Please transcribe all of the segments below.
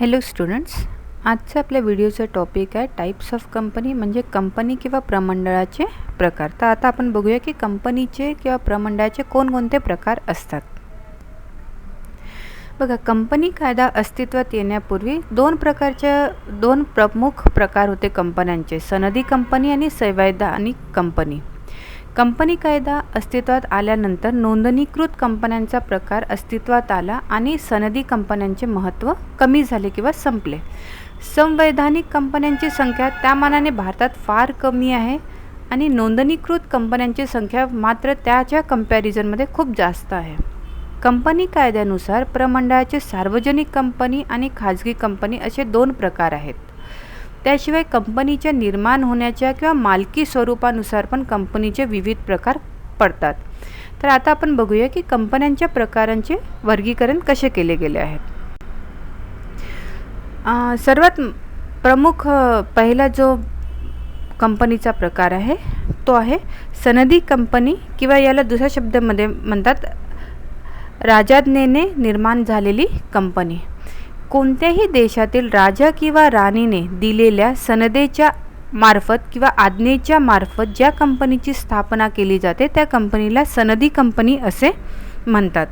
Hello students, आजचा आपल्या व्हिडिओचा topic आहे टाइप्स ऑफ कंपनी, म्हणजे कंपनी किंवा प्रमंडळाचे प्रकार. तर आता आपण बघूया की कंपनीचे किंवा प्रमंडळाचे कोणकोणते प्रकार असतात. बघा, कंपनी कायदा अस्तित्वात येण्यापूर्वी दोन प्रमुख प्रकार होते कंपन्यांचे: सनदी कंपनी आणि संवैधानिक कंपनी. कंपनी कायदा अस्तित्वात आल्यानंतर नोंदणीकृत कंपन्यांचा प्रकार अस्तित्वात आला आणि सनदी कंपन्यांचे महत्त्व कमी झाले किंवा संपले. संवैधानिक कंपन्यांची संख्या त्या मानाने भारतात फार कमी आहे आणि नोंदणीकृत कंपन्यांची संख्या मात्र त्याच्या कंपॅरिझनमध्ये खूप जास्त आहे. कंपनी कायद्यानुसार प्रमंडळाचे सार्वजनिक कंपनी आणि खाजगी कंपनी असे दोन प्रकार आहेत. त्याशिवाय कंपनीच्या निर्माण होण्याच्या किंवा मालकी स्वरूपानुसार पण कंपनीचे विविध प्रकार पडतात. तर आता आपण बघूया की कंपन्यांच्या प्रकारांचे वर्गीकरण कसे केले गेले आहेत. सर्वात प्रमुख पहिला जो कंपनीचा प्रकार आहे तो आहे सनदी कंपनी, किंवा याला दुसऱ्या शब्दामध्ये म्हणतात राजाज्ञेने निर्माण झालेली कंपनी. कोणत्याही देशातील राजा किंवा राणीने दिलेल्या सनदेच्या मार्फत किंवा आज्ञेच्या मार्फत ज्या कंपनीची स्थापना केली जाते त्या कंपनीला सनदी कंपनी असे म्हणतात.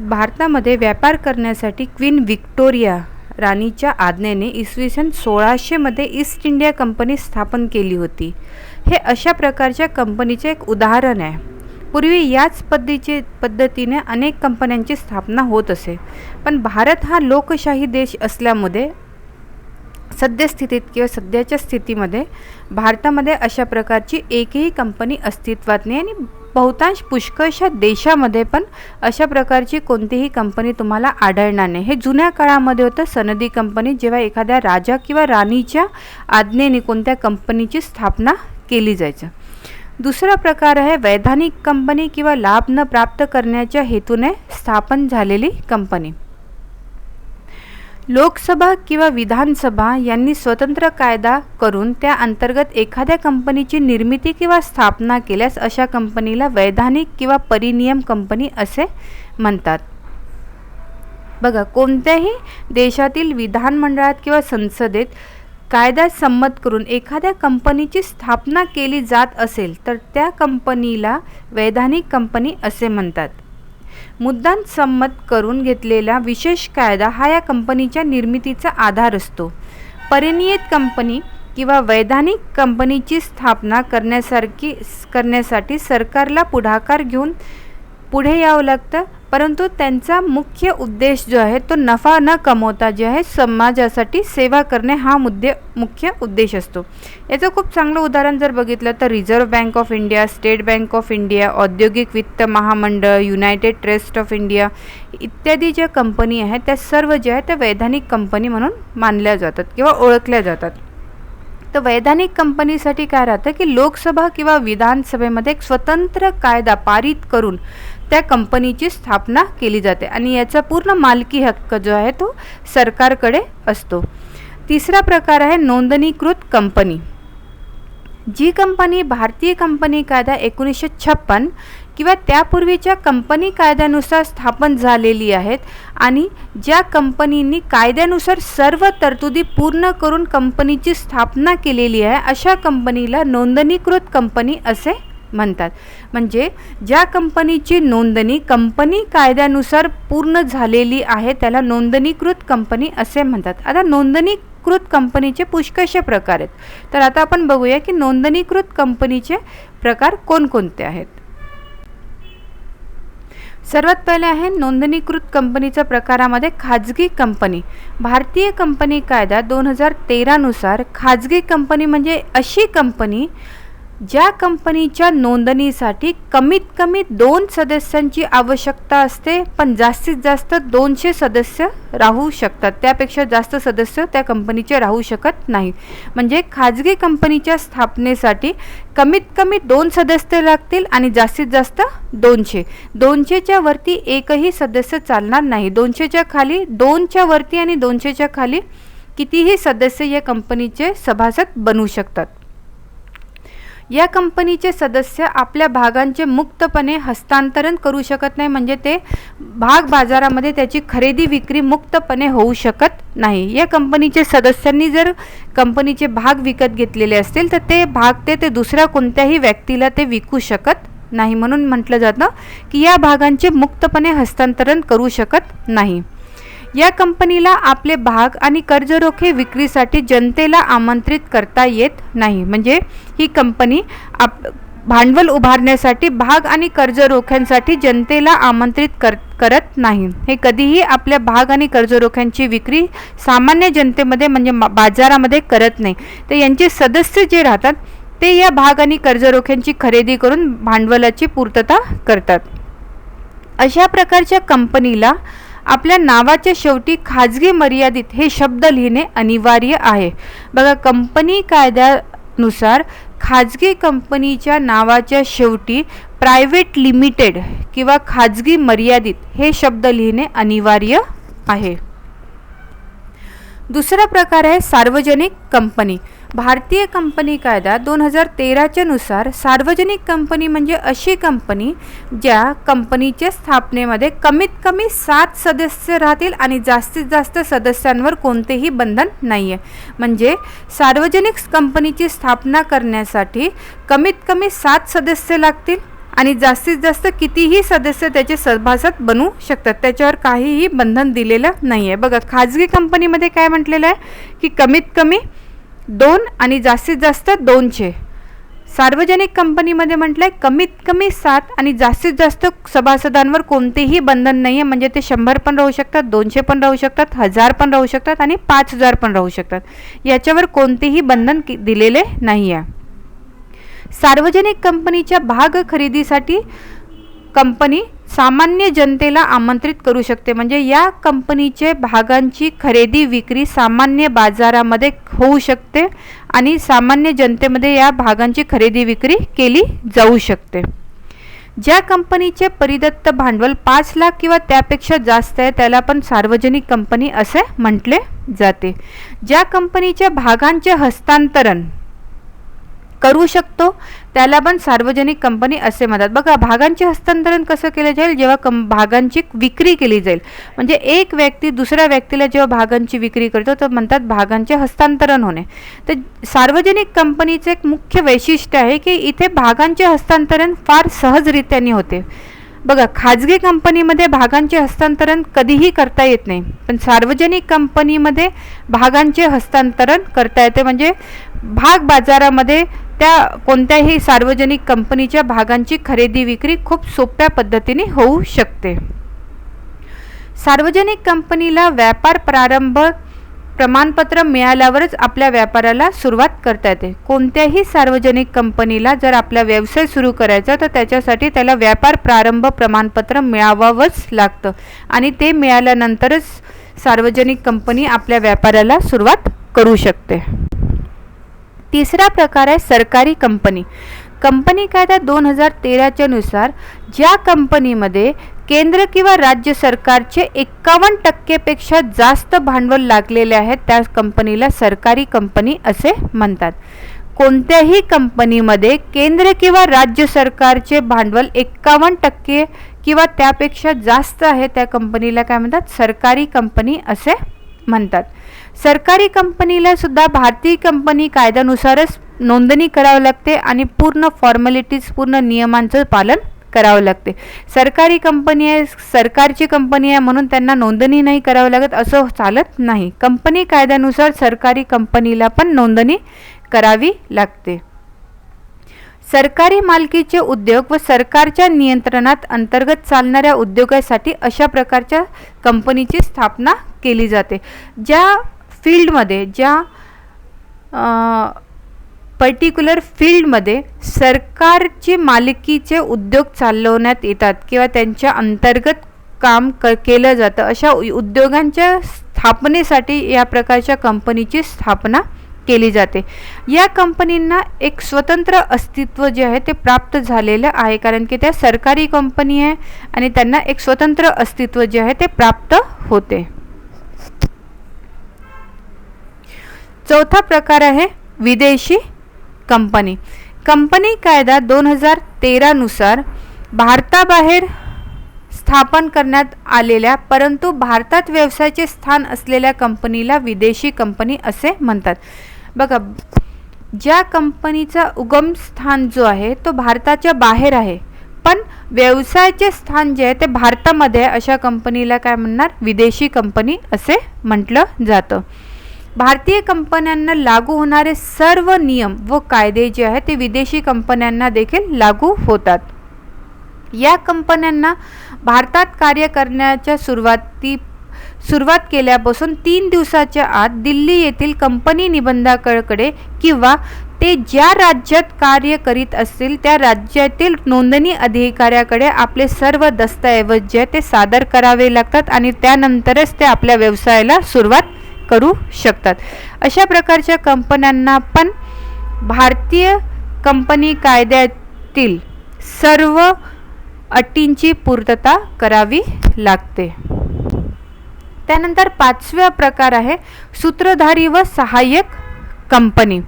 भारतामध्ये व्यापार करण्यासाठी क्वीन व्हिक्टोरिया राणीच्या आज्ञेने इसवी सन 1600 मध्ये ईस्ट इंडिया कंपनी स्थापन केली होती. हे अशा प्रकारच्या कंपनीचे एक उदाहरण आहे. पूर्वी याच पद्धतीने अनेक कंपन्यांची स्थापना होत असे, पण भारत हा लोकशाही देश असल्यामुळे सध्याच्या स्थितीमध्ये भारतामध्ये अशा प्रकारची एकही कंपनी अस्तित्वात नाही आणि बहुतांश पुष्कळशा देशामध्ये पण अशा प्रकारची कोणतीही कंपनी तुम्हाला आढळणार नाही. हे जुन्या काळामध्ये होतं सनदी कंपनी, जेव्हा एखाद्या राजा किंवा राणीच्या आज्ञेने कोणत्या कंपनीची स्थापना केली जायची. दुसरा प्रकार आहे वैधानिक कंपनी, किंवा लाभ न प्राप्त करण्याच्या हेतूने स्थापन झालेली कंपनी. लोकसभा किंवा विधानसभा यांनी स्वतंत्र कायदा करून त्या अंतर्गत एखाद्या कंपनीची निर्मिती किंवा स्थापना केल्यास अशा कंपनीला वैधानिक किंवा परिनियम कंपनी असे म्हणतात. बघा, कोणत्याही देशातील विधानमंडळात किंवा संसदेत कायदा संमत करून एखाद्या कंपनीची स्थापना केली जात असेल तर त्या कंपनीला वैधानिक कंपनी असे म्हणतात. मुद्दाम संमत करून घेतलेला विशेष कायदा हा या कंपनीच्या निर्मितीचा आधार असतो. परिनियत कंपनी किंवा वैधानिक कंपनीची स्थापना करण्यासाठी सरकारला पुढाकार घेऊन पुढे यावं लागतं, परंतु त्यांचा मुख्य उद्देश जो आहे तो नफा न कमवता जे आहे समाजासाठी सेवा करणे हा मुख्य उद्देश असतो. याचं खूप चांगलं उदाहरण जर बघितलं तर reserve bank of India, state bank of India, औद्योगिक वित्त महामंडळ, युनायटेड ट्रस्ट ऑफ इंडिया इत्यादी ज्या कंपनी आहेत त्या सर्व ज्या आहेत त्या वैधानिक कंपनी म्हणून मानल्या जातात किंवा ओळखल्या जातात. तर वैधानिक कंपनीसाठी काय राहतं की लोकसभा किंवा विधानसभेमध्ये एक स्वतंत्र कायदा पारित करून त्या कंपनीची स्थापना केली जाते आणि याचा पूर्ण मालकी हक्क जो आहे तो सरकारकडे असतो. तिसरा प्रकार आहे नोंदणीकृत कंपनी. जी कंपनी भारतीय कंपनी कायदा 1956 किंवा त्यापूर्वीच्या कंपनी कायद्यानुसार स्थापन झालेली आहेत आणि ज्या कंपनींनी कायद्यानुसार सर्व तरतुदी पूर्ण करून कंपनीची स्थापना केलेली आहे अशा कंपनीला नोंदणीकृत कंपनी असे म्हणतात. म्हणजे ज्या कंपनीची नोंदणी कंपनी कायद्यानुसार पूर्ण झालेली आहे त्याला नोंदणीकृत कंपनी असे म्हणतात. आता नोंदणीकृत कंपनीचे पुष्कळशे प्रकार आहेत. तर आता आपण बघूया की नोंदणीकृत कंपनीचे प्रकार कोणकोणते आहेत. सर्वात पहिले आहे नोंदणीकृत कंपनीच्या प्रकारामध्ये खाजगी कंपनी. भारतीय कंपनी कायदा 2013 नुसार खाजगी कंपनी म्हणजे अशी कंपनी ज्या कंपनीच्या नोंदणीसाठी कमीत कमी 2 सदस्यांची आवश्यकता असते, पण जास्तीत जास्त 200 सदस्य राहू शकतात. त्यापेक्षा जास्त सदस्य त्या कंपनीचे राहू शकत नाही. म्हणजे खाजगी कंपनीच्या स्थापनेसाठी कमीत कमी 2 सदस्य लागतील आणि जास्तीत जास्त 200. 200च्या वरती एकही सदस्य चालणार नाही. 200च्या खाली, 2च्या वरती आणि 200च्या खाली कितीही सदस्य या कंपनीचे सभासद बनू शकतात. या कंपनीचे सदस्य आपल्या भागांचे मुक्तपणे हस्तांतरण करू शकत नाही, म्हणजे ते भाग बाजारामध्ये त्याची खरेदी विक्री मुक्तपणे होऊ शकत नाही. या कंपनीचे सदस्यांनी जर कंपनीचे भाग विकत घेतलेले असतील तर ते भाग ते दुसऱ्या कोणत्याही व्यक्तीला ते विकू शकत नाही. म्हणून म्हटलं जातं की या भागांचे मुक्तपणे हस्तांतरण करू शकत नाही. या कंपनीला आपले भाग आणि कर्जरोखे विक्रीसाठी जनतेला आमंत्रित करता येत नाही, म्हणजे ही कंपनी भांडवल उभारण्यासाठी भाग आणि कर्जरोख्यांसाठी जनतेला आमंत्रित करत नाही. हे कधीही आपल्या भाग आणि कर्जरोख्यांची विक्री सामान्य जनतेमध्ये म्हणजे बाजारामध्ये करत नाही. तर यांचे सदस्य जे राहतात ते या भाग आणि कर्जरोख्यांची खरेदी करून भांडवलाची पूर्तता करतात. अशा प्रकारच्या कंपनीला आपल्या नावाच्या शेवटी खाजगी मर्यादित हे शब्द लिहिणे अनिवार्य आहे. बघा, कंपनी कायद्यानुसार खाजगी कंपनीच्या नावाच्या शेवटी प्रायव्हेट लिमिटेड किंवा खाजगी मर्यादित हे शब्द लिहिणे अनिवार्य आहे. दुसरा प्रकार आहे सार्वजनिक कंपनी. भारतीय कंपनी कायदा 2013च्या नुसार सार्वजनिक कंपनी म्हणजे अशी कंपनी ज्या कंपनीच्या स्थापनेमध्ये कमीत कमी 7 सदस्य राहतील आणि जास्तीत जास्त सदस्यांवर कोणतेही बंधन नाही आहे. म्हणजे सार्वजनिक कंपनीची स्थापना करण्यासाठी कमीत कमी 7 सदस्य लागतील आणि जास्तीत जास्त कितीही सदस्य त्याचे सभासद बनू शकतात, त्याच्यावर काहीही बंधन दिलेलं नाही आहे. बघा, खाजगी कंपनीमध्ये काय म्हटलेलं आहे की कमीत कमी 2 आणि जास्तीत जास्त 200. सार्वजनिक कंपनीमध्ये म्हटलं आहे कमीत कमी 7 आणि जास्तीत जास्त सभासदांवर कोणतेही बंधन नाही आहे, म्हणजे ते 100 पण राहू शकतात, 200 पण राहू शकतात, 1000 पण राहू शकतात आणि 5000 पण राहू शकतात. याच्यावर कोणतेही बंधन दिलेले नाही आहे. सार्वजनिक कंपनीच्या भाग खरेदीसाठी कंपनी सामान्य जनतेला आमंत्रित करू शकते, म्हणजे या कंपनीचे भागांची खरेदी विक्री सामान्य बाजारामध्ये होऊ शकते आणि सामान्य जनतेमध्ये या भागांची खरेदी विक्री केली जाऊ शकते. ज्या कंपनीचे परिदत्त भांडवल 5 लाख किंवा त्यापेक्षा जास्त आहे त्याला पण सार्वजनिक कंपनी असे म्हटले जाते. ज्या कंपनीच्या भागांचे हस्तांतरण करू शकतो त्याला पण सार्वजनिक कंपनी असे म्हणतात. बघा, भागांचे हस्तांतरण कसं केलं जाईल, जेव्हा भागांची विक्री केली जाईल, म्हणजे एक व्यक्ती दुसऱ्या व्यक्तीला जेव्हा भागांची विक्री करतो तर म्हणतात भागांचे हस्तांतरण होणे. तर सार्वजनिक कंपनीचे एक मुख्य वैशिष्ट्य आहे की इथे भागांचे हस्तांतरण फार सहजरित्याने होते. बघा, खाजगी कंपनीमध्ये भागांचे हस्तांतरण कधीही करता येत नाही, पण सार्वजनिक कंपनीमध्ये भागांचे हस्तांतरण करता येते, म्हणजे भाग बाजारामध्ये त्या कोणत्याही सार्वजनिक कंपनीच्या भागांची खरेदी विक्री खूप सोप्या पद्धतीने होऊ शकते. सार्वजनिक कंपनीला व्यापार प्रारंभ प्रमाणपत्र मिळाल्यावरच आपल्या व्यापाराला सुरुवात करता येते. कोणत्याही सार्वजनिक कंपनीला जर आपला व्यवसाय सुरू करायचा तर त्याच्यासाठी त्याला व्यापार प्रारंभ प्रमाणपत्र मिळावावंच लागतं आणि ते मिळाल्यानंतरच सार्वजनिक कंपनी आपल्या व्यापाराला सुरुवात करू शकते. तिसरा प्रकार आहे सरकारी कंपनी. कंपनी कायदा 2013च्या नुसार ज्या कंपनीमध्ये केंद्र किंवा राज्य सरकारचे 51% पेक्षा जास्त भांडवल लागलेले आहे त्या कंपनीला सरकारी कंपनी असे म्हणतात. कोणत्याही कंपनीमध्ये केंद्र किंवा राज्य सरकारचे भांडवल 51% किंवा त्यापेक्षा जास्त आहे त्या कंपनीला काय म्हणतात, सरकारी कंपनी असे म्हणतात. सरकारी कंपनीला सुद्धा भारतीय कंपनी कायद्यानुसारच नोंदणी करावी लागते आणि पूर्ण फॉर्मॅलिटीज पूर्ण नियमांचं पालन करावं लागते. सरकारी कंपनी आहे, सरकारची कंपनी आहे म्हणून त्यांना नोंदणी नाही करावं लागत असं चालत नाही. कंपनी कायद्यानुसार सरकारी कंपनीला पण नोंदणी करावी लागते. सरकारी मालकीचे उद्योग व सरकारच्या नियंत्रणात अंतर्गत चालणाऱ्या उद्योगासाठी अशा प्रकारच्या कंपनीची स्थापना केली जाते. ज्या फील्डमध्ये ज्या पर्टिक्युलर फील्डमध्ये सरकारची मालकीचे उद्योग चालवण्यात येतात किंवा त्यांच्या अंतर्गत काम केलं जातं अशा उद्योगांच्या स्थापनेसाठी या प्रकारच्या कंपनीची स्थापना केली जाते. या कंपनींना एक स्वतंत्र अस्तित्व जे आहे ते प्राप्त झालेलं आहे कारण की त्या सरकारी कंपनी आहे आणि त्यांना एक स्वतंत्र अस्तित्व जे आहे ते प्राप्त होते. चौथा प्रकार आहे विदेशी कंपनी. कंपनी कायदा 2013 नुसार भारताबाहेर स्थापन करण्यात आलेल्या परंतु भारतात व्यवसायाचे स्थान असलेल्या कंपनीला विदेशी कंपनी असे म्हणतात. बघा, ज्या कंपनीचा उगम स्थान जो आहे तो भारताच्या बाहेर आहे पण व्यवसायाचे स्थान जे आहे ते भारतामध्ये आहे, अशा कंपनीला काय म्हणणार? विदेशी कंपनी असे म्हटलं जातं. भारतीय कंपन्यांना लागू होणारे सर्व नियम व कायदे जे आहेत ते विदेशी कंपन्यांना देखील लागू होतात. या कंपन्यांना भारतात कार्य करण्याच्या सुरुवात केल्यापासून 3 दिवसाच्या आत दिल्ली येथील कंपनी निबंधकाकडे किंवा ते ज्या राज्यात कार्य करीत असतील त्या राज्यातील नोंदणी अधिकाऱ्याकडे आपले सर्व दस्तऐवज जे ते सादर करावे लागतात आणि त्यानंतरच ते आपल्या व्यवसायाला सुरुवात करू शकतात. अशा प्रकारच्या कंपन्यांना पण भारतीय कंपनी कायद्यातील सर्व अटींची पूर्तता करावी लागते. त्यानंतर 5वा प्रकार आहे सूत्रधारी व सहाय्यक कंपनी.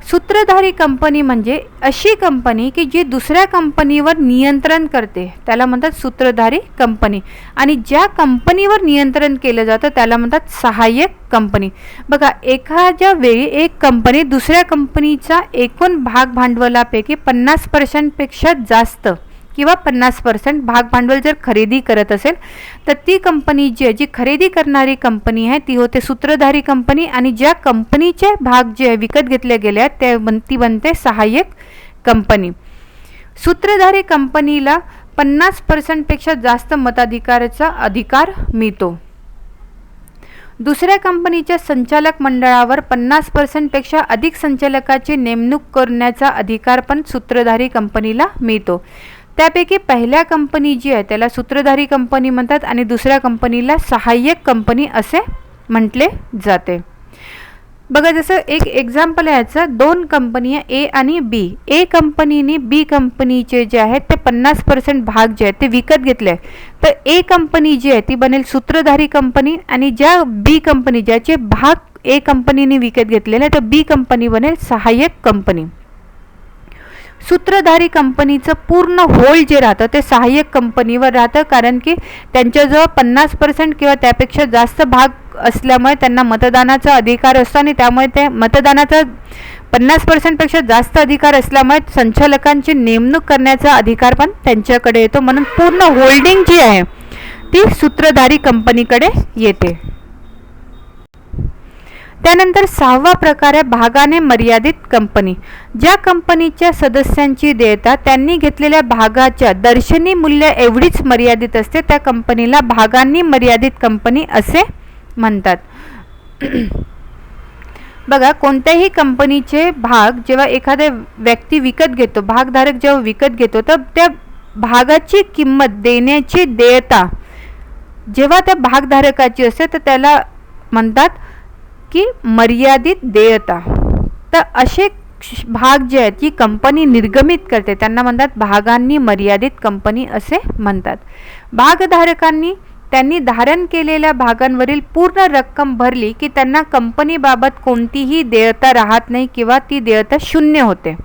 सूत्रधारी कंपनी म्हणजे अशी कंपनी की जी दुसऱ्या कंपनीवर नियंत्रण करते त्याला म्हणतात सूत्रधारी कंपनी आणि ज्या कंपनीवर नियंत्रण केलं जातं त्याला म्हणतात सहाय्यक कंपनी. बघा, एखाद्या वेळी एक कंपनी दुसऱ्या कंपनीचा एकूण भाग भांडवलापैकी 50% पेक्षा जास्त किंवा 50% भाग भांडवल जर खरेदी करत असेल तर ती कंपनी जी खरेदी करणारी कंपनी आहे ती होते सूत्रधारी कंपनी आणि ज्या कंपनीचे भाग जे विकत घेतले गेले आहेत ती बनते सहाय्यक कंपनी. सूत्रधारी कंपनीला 50% पेक्षा जास्त मताधिकाराचा अधिकार मिळतो. दुसऱ्या कंपनीच्या संचालक मंडळावर 50% पेक्षा अधिक संचालकाची नेमणूक करण्याचा अधिकार पण सूत्रधारी कंपनीला मिळतो. त्यापैकी पहिल्या कंपनी जी आहे त्याला सूत्रधारी कंपनी म्हणतात आणि दुसऱ्या कंपनीला सहाय्यक कंपनी असे म्हटले जाते. बघा, जसं एक एक्झाम्पल आहे याचं, 2 कंपनी आहे ए आणि बी. ए कंपनीने बी कंपनीचे जे आहेत ते 50% भाग जे आहेत ते विकत घेतले तर ए कंपनी जी आहे ती बनेल सूत्रधारी कंपनी आणि ज्या बी कंपनी ज्याचे भाग ए कंपनीने विकत घेतलेले तर बी कंपनी बनेल सहाय्यक कंपनी. सूत्रधारी कंपनीचं पूर्ण होल्ड जे राहतं ते सहाय्यक कंपनीवर राहतं कारण की त्यांच्याजवळ 50% किंवा त्यापेक्षा जास्त भाग असल्यामुळे त्यांना मतदानाचा अधिकार असतो आणि त्यामुळे ते मतदानाचा 50% पेक्षा जास्त अधिकार असल्यामुळे संचालकांची नेमणूक करण्याचा अधिकार पण त्यांच्याकडे येतो. म्हणून पूर्ण होल्डिंग जी आहे ती सूत्रधारी कंपनीकडे येते. त्यानंतर 6वा प्रकार आहे भागाने मर्यादित कंपनी. ज्या कंपनीच्या सदस्यांची देयता त्यांनी घेतलेल्या भागाच्या दर्शनी मूल्य एवढीच मर्यादित असते त्या कंपनीला भागांनी मर्यादित कंपनी असे म्हणतात. बघा, कोणत्याही कंपनीचे भाग जेव्हा एखादा व्यक्ती विकत घेतो, भागधारक जेव्हा विकत घेतो तर त्या भागाची किंमत देण्याची देयता जेव्हा त्या भागधारकाची असते तर त्याला म्हणतात की मर्यादित देयता. तर असे भाग जे आहेत की कंपनी निर्गमित करते त्यांना म्हणतात भागांनी मर्यादित कंपनी असे म्हणतात. भागधारकांनी त्यांनी धारण केलेल्या भागांवरील पूर्ण रक्कम भरली की त्यांना कंपनीबाबत कोणतीही देयता राहत नाही किंवा ती देयता शून्य होते.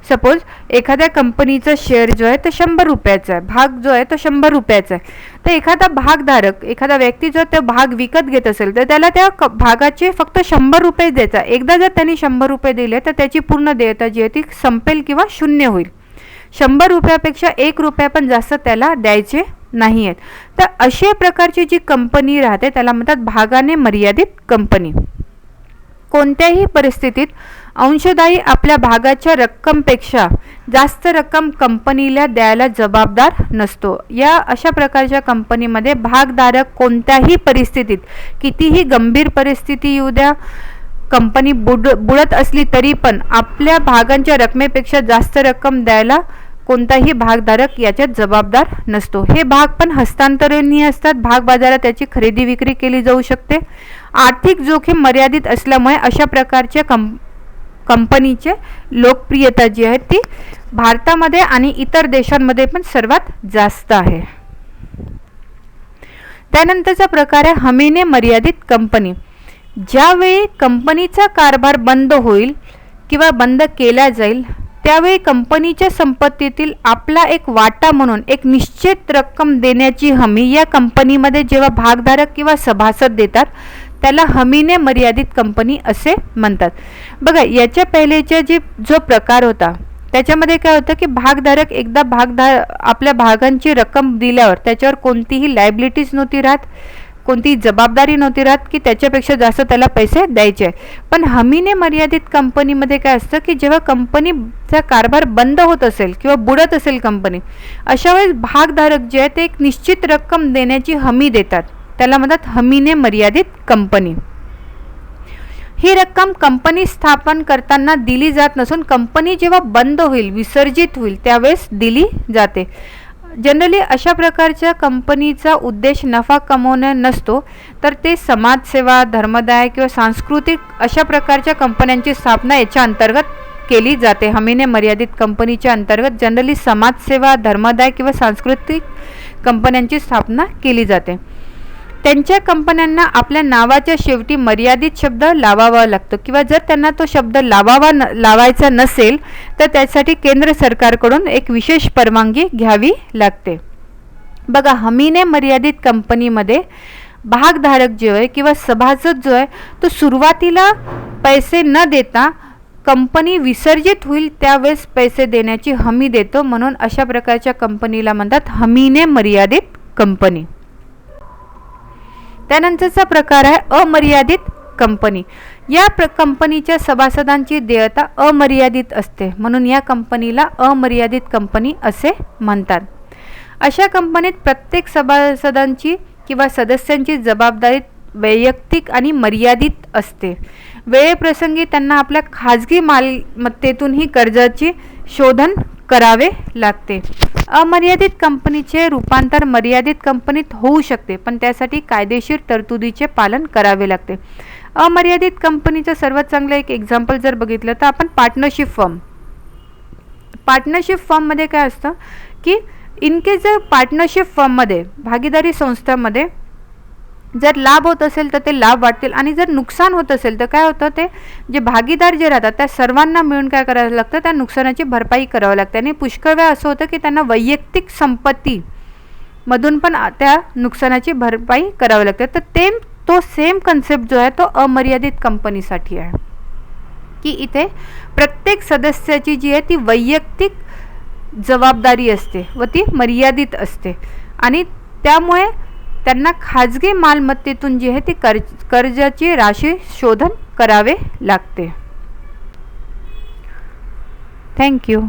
सपोज एखाद्या कंपनीचा शेअर जो आहे तो 100 रुपयाचा आहे, भाग जो आहे तो 100 रुपयाचा आहे, तर एखादा भागधारक एखादा व्यक्ती जो तो भाग विकत घेत असेल तर त्याला त्या भागाचे फक्त 100 रुपये द्यायचा. एकदा जर त्यांनी 100 रुपये दिले तर त्याची पूर्ण देयता जी आहे ती संपेल किंवा शून्य होईल. 100 रुपयापेक्षा 1 रुपया पण जास्त त्याला द्यायचे नाही आहेत. तर अशा प्रकारची जी कंपनी राहते त्याला म्हणतात भागाने मर्यादित कंपनी. कोणत्याही परिस्थितीत अंशदायी आपल्या भागाच्या रक्कमपेक्षा जास्त रक्कम कंपनीला द्यायला जबाबदार नसतो. या अशा प्रकारच्या कंपनीमध्ये भागधारक कोणत्याही परिस्थितीत कितीही गंभीर परिस्थिती येऊ द्या, कंपनी बुडत असली तरी पण आपल्या भागांच्या रकमेपेक्षा जास्त रक्कम द्यायला कोणताही भागधारक याच्यात जबाबदार नसतो. हे भाग पण हस्तांतरणीय असतात. भाग बाजारात त्याची खरेदी विक्री केली जाऊ शकते. आर्थिक जोखीम मर्यादित असल्यामुळे अशा प्रकारच्या कंपनीचे लोकप्रियता जी आहे ती भारतामध्ये आणि इतर देशांमध्ये पण सर्वात जास्त आहे. त्यानंतरचा प्रकार आहे हमीने मर्यादित कंपनी. ज्यावेळी कंपनीचा कारभार बंद होईल किंवा बंद केला जाईल त्यावेळी कंपनीच्या संपत्तीतील आपला एक वाटा म्हणून एक निश्चित रक्कम देण्याची हमी या कंपनीमध्ये जेव्हा भागधारक किंवा सभासद देतात त्याला हमीने मर्यादित कंपनी असे म्हणतात. बघा, याच्या पहिलेचा जो प्रकार होता त्याच्यामध्ये काय होतं की भागधारक एकदा आपल्या भागांची रक्कम दिल्यावर त्याच्यावर कोणतीही लायबिलिटीज नव्हती राहत, कोणतीही जबाबदारी नव्हती राहत की त्याच्यापेक्षा जास्त त्याला पैसे द्यायचे. पण हमीने मर्यादित कंपनीमध्ये काय असतं की जेव्हा कंपनीचा कारभार बंद होत असेल किंवा बुडत असेल कंपनी, अशा वेळेस भागधारक जे आहे ते एक निश्चित रक्कम देण्याची हमी देतात, त्याला म्हणतात हमीने मर्यादित कंपनी. ही रक्कम कंपनी स्थापन करताना दिली जात नसून कंपनी जेव्हा बंद होईल, विसर्जित होईल त्यावेळेस दिली जाते. जनरली अशा प्रकारच्या कंपनीचा उद्देश नफा कमवणे नसतो, तर ते समाजसेवा, धर्मदाय किंवा सांस्कृतिक अशा प्रकारच्या कंपन्यांची स्थापना याच्या अंतर्गत केली जाते. हमीने मर्यादित कंपनीच्या अंतर्गत जनरली समाजसेवा, धर्मदाय किंवा सांस्कृतिक कंपन्यांची स्थापना केली जाते. त्यांच्या कंपन्यांना आपल्या नावाच्या शेवटी मर्यादित शब्द लावावा लागतो किंवा जर त्यांना तो शब्द लावायचा नसेल तर त्यासाठी केंद्र सरकारकडून एक विशेष परवानगी घ्यावी लागते. बघा, हमीने मर्यादित कंपनीमध्ये भागधारक जो आहे किंवा सभासद जो आहे तो सुरुवातीला पैसे न देता कंपनी विसर्जित होईल त्यावेळेस पैसे देण्याची हमी देतो, म्हणून अशा प्रकारच्या कंपनीला म्हणतात हमीने मर्यादित कंपनी. त्यानंतरचा प्रकार आहे अमर्यादित कंपनी. या कंपनीच्या सभासदांची देयता अमर्यादित असते, म्हणून या कंपनीला अमर्यादित कंपनी असे म्हणतात. अशा कंपनीत प्रत्येक सभासदांची किंवा सदस्यांची जबाबदारी वैयक्तिक आणि मर्यादित असते. वेळेप्रसंगी त्यांना आपल्या खाजगी मालमत्तेतूनही कर्जाची शोधन करावे लागते. अमर्यादित कंपनीचे रूपांतर मर्यादित कंपनीत होऊ शकते, पण त्यासाठी कायदेशीर तरतुदीचे पालन करावे लागते. अमर्यादित कंपनीचं सर्वात चांगलं एक एक्झाम्पल जर बघितलं तर आपण पार्टनरशिप फर्ममध्ये काय असतं की इनकेस जर पार्टनरशिप फर्ममध्ये, भागीदारी संस्थांमध्ये जर लाभ होत असेल तर ते लाभ वाटतील आणि जर नुकसान होत असेल तर काय होतं, ते जे भागीदार जे राहतात त्या सर्वांना मिळून काय करावं लागतं, त्या नुकसानाची भरपाई करावी लागते. आणि पुष्कळ वेळा असं होतं की त्यांना वैयक्तिक संपत्तीमधून पण त्या नुकसानाची भरपाई करावी लागते. तर तो सेम कन्सेप्ट जो आहे तो अमर्यादित कंपनीसाठी आहे की इथे प्रत्येक सदस्याची जी आहे ती वैयक्तिक जबाबदारी असते व ती मर्यादित असते आणि त्यामुळे त्यांना खाजगी मालमत्तेतून जी आहे ती कर्जाची राशी शोधन करावे लागते. थँक्यू.